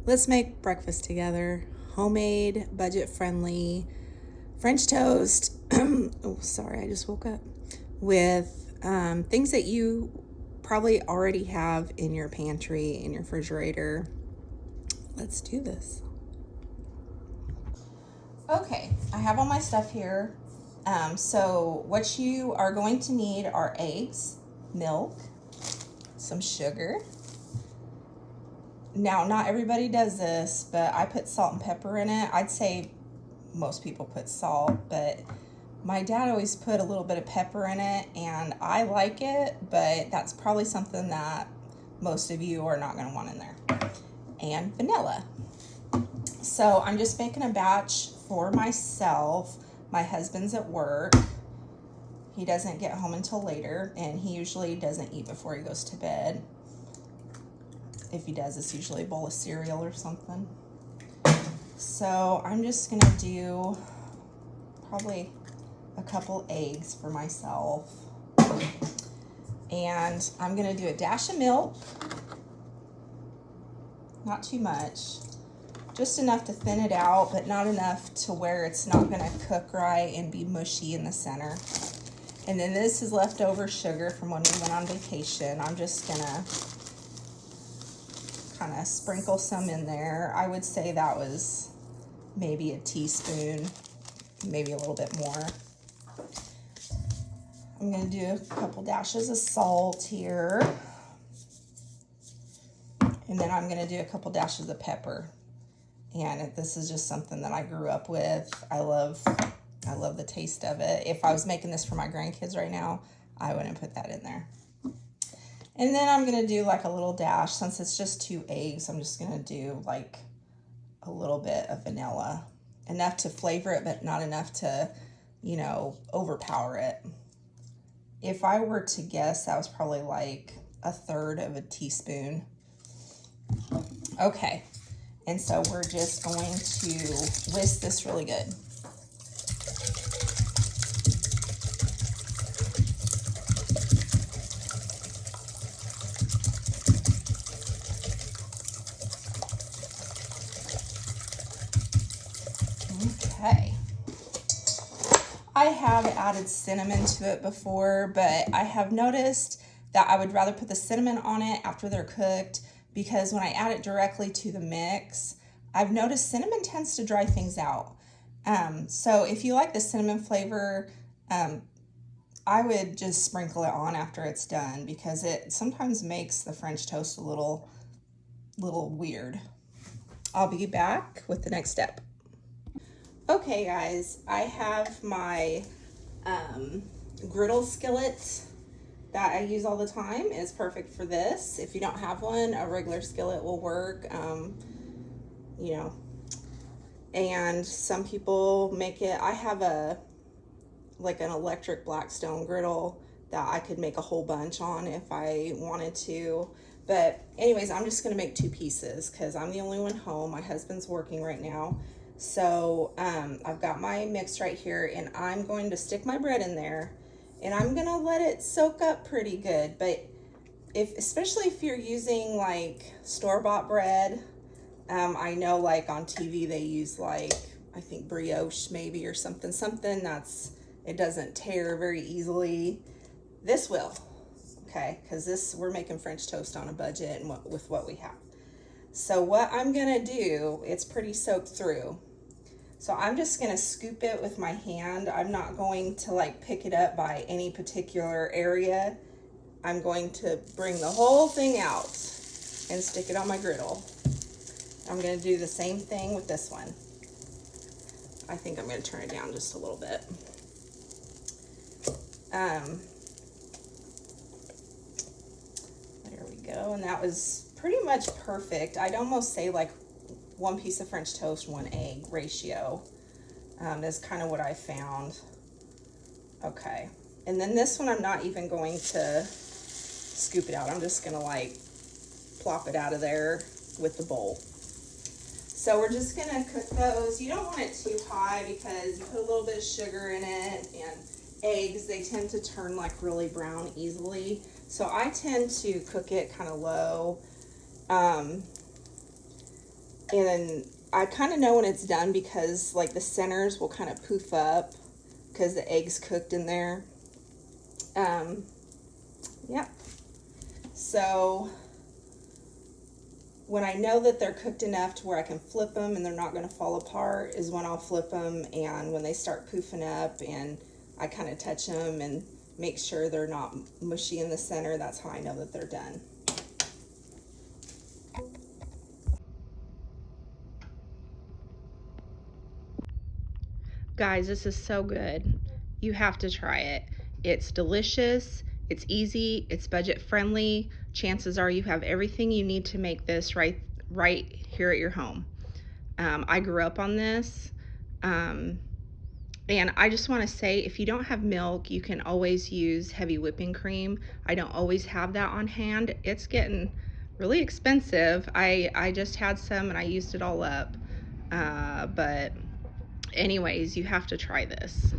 Let's make breakfast together. Homemade, budget-friendly French toast. Oh, sorry, I just woke up. With things that you probably already have in your pantry, in your refrigerator. Let's do this. Okay, I have all my stuff here. So what you are going to need are eggs, milk, some sugar. Now, not everybody does this, but I put salt and pepper in it. I'd say most people put salt, but my dad always put a little bit of pepper in it, and I like it, but that's probably something that most of you are not going to want in there. And vanilla. So I'm just making a batch for myself. My husband's at work. He doesn't get home until later, and he usually doesn't eat before he goes to bed. If he does, it's usually a bowl of cereal or something. So I'm just gonna do probably a couple eggs for myself. And I'm gonna do a dash of milk. Not too much. Just enough to thin it out, but not enough to where it's not gonna cook right and be mushy in the center. And then this is leftover sugar from when we went on vacation. I'm just gonna kind of sprinkle some in there. I would say that was maybe a teaspoon, maybe a little bit more. I'm going to do a couple dashes of salt here. And then I'm going to do a couple dashes of pepper. And this is just something that I grew up with. I love the taste of it. If I was making this for my grandkids right now, I wouldn't put that in there. And then I'm going to do like a little dash. Since it's just 2 eggs, I'm just going to do like a little bit of vanilla. Enough to flavor it, but not enough to, overpower it. If I were to guess, that was probably like 1/3 of a teaspoon. Okay. And so we're just going to whisk this really good. Okay. I have added cinnamon to it before, but I have noticed that I would rather put the cinnamon on it after they're cooked, because when I add it directly to the mix, I've noticed cinnamon tends to dry things out. So if you like the cinnamon flavor, I would just sprinkle it on after it's done, because it sometimes makes the French toast a little weird. I'll be back with the next step. Okay guys, I have my griddle skillet that I use all the time. It's perfect for this. If you don't have one, a regular skillet will work, and some people make it. I have an electric Blackstone griddle that I could make a whole bunch on if I wanted to. But anyways, I'm just gonna make 2 pieces because I'm the only one home. My husband's working right now. So I've got my mix right here, and I'm going to stick my bread in there, and I'm gonna let it soak up pretty good. But especially if you're using like store-bought bread, I know like on TV they use like, I think brioche maybe or something it doesn't tear very easily. This will, okay, because we're making French toast on a budget and with what we have. So what I'm gonna do, it's pretty soaked through. So I'm just gonna scoop it with my hand. I'm not going to like pick it up by any particular area. I'm going to bring the whole thing out and stick it on my griddle. I'm gonna do the same thing with this one. I think I'm gonna turn it down just a little bit. There we go, and that was pretty much perfect. I'd almost say like 1 piece of French toast, 1 egg ratio. Is kind of what I found. Okay, and then this one I'm not even going to scoop it out. I'm just gonna like plop it out of there with the bowl. So we're just gonna cook those. You don't want it too high because you put a little bit of sugar in it, and eggs, they tend to turn like really brown easily. So I tend to cook it kind of low. And I kind of know when it's done because like the centers will kind of poof up because the egg's cooked in there. Um, yeah. So when I know that they're cooked enough to where I can flip them and they're not going to fall apart is when I'll flip them. And when they start poofing up and I kind of touch them and make sure they're not mushy in the center, that's how I know that they're done. Guys, this is so good. You have to try it. It's delicious, it's easy, it's budget friendly. Chances are you have everything you need to make this right here at your home. I grew up on this. And I just want to say, if you don't have milk, you can always use heavy whipping cream. I don't always have that on hand. It's getting really expensive. I just had some and I used it all up. But anyways, you have to try this.